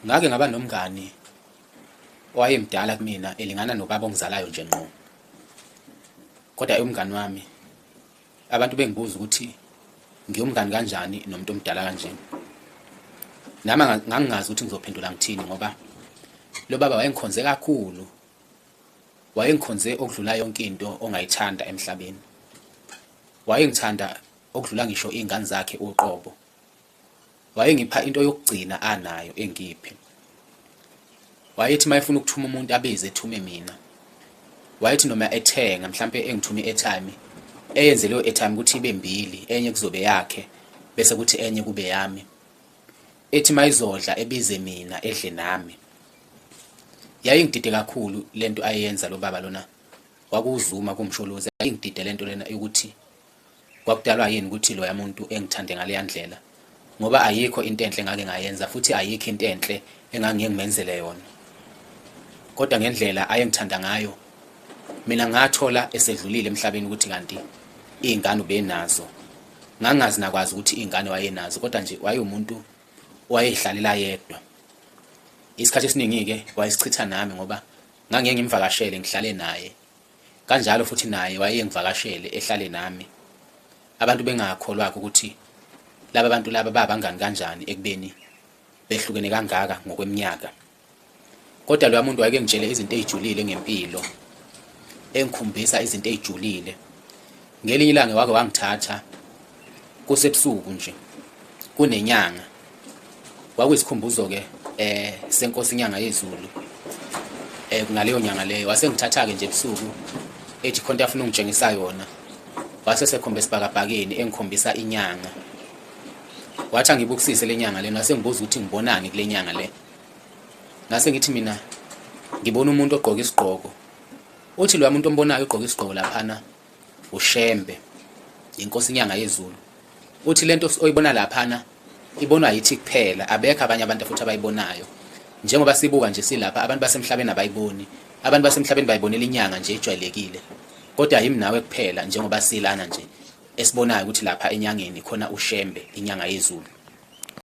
Ngake ngaba nomngani owayemdala kumina elingana nobaba ongizalayo nje ngqo. Kodwa umngani wami abantu bengibuza ukuthi ngiyumngani kanjani nomuntu omdala kanje. Nami ngangingazi ukuthi ngizophendula ngithini ngoba lo baba wayengikhonze kakhulu. Wayengikhonze okudlula yonke into ongayithanda emhlabeni. Wayengithanda okudlula ngisho izingane zakhe uqobo. Wayengipha into yokugcina anayo engiphi. Wayethi mayefuna ukuthuma umuntu abize ethume mina. Wayethi noma ethenga mhlambe engithume airtime eyenze leyo airtime ukuthi ibe mbili, enye kuzobe yakhe bese kuthi enye kube yami. Ethi mayizodla ebize mina edle nami. Yayingidide kakhulu lento ayenza lo baba lona. Wakuzuma kumsholoza yayingidide lento lena ukuthi kwakudalwa yini ukuthi lo yamuntu engithande ngale yandlela. Ngoba ayikho into enhle ngake ngayenza futhi ayikho into enhle engangiyengimenzele yona. Kodwa ngendlela ayengithanda ngayo mina ngathola esedlulile emhlabeni ukuthi kanti izingane ubenazo. Ngangazi nakwazi ukuthi izingane wayenazo kodwa nje wayeumuntu wayehlalela yedwa. Isikhathi esiningi ke wayesichitha nami ngoba ngangeke ngimvakashele ngihlale naye. Kanjalo futhi naye wayengivakashele ehlale nami. Abantu bengakholwa ukuthi laba bantu laba babangani kanjani ekubeni behlukene kangaka ngokweminyaka. Kodwa lo muntu wayengitshele izinto ezijulile ngempilo. Engikhombisa izinto ezijulile. Ngelinye ilanga wake wangithatha kusebusuku nje kunenyanga. Kwakuyisikhumbuzo ke senkosi inyanga yezulu. Ngaleyo nyanga leyo wasengithatha ke nje ebusuku ethi khonto afuna ungitshengisa yona. Wase sekhombe isibhakabhakeni engikhombisa inyanga. Wathi angibukisise lenyanga lena wasengibuza ukuthi ngibonani kule nyanga le. Ngase ngithi mina ngibona umuntu ogqoka isigqoko. Uthi lo muntu ombonayo ugqoka isigqoko laphana uShembe, inkosi inyanga yezulu. Uthi lento oyibona laphana ibonwa yithi kuphela, abekho abanye abantu futhi abayibonayo. Njengoba sibuka nje silapha abantu basemhlabeni abayiboni. Abantu basemhlabeni bayibonela inyanga nje ejwayelekile. Kodwa yimi nawe kuphela njengoba silana nje esibonayo ukuthi lapha enyangeni khona uShembe inyanga yezulu.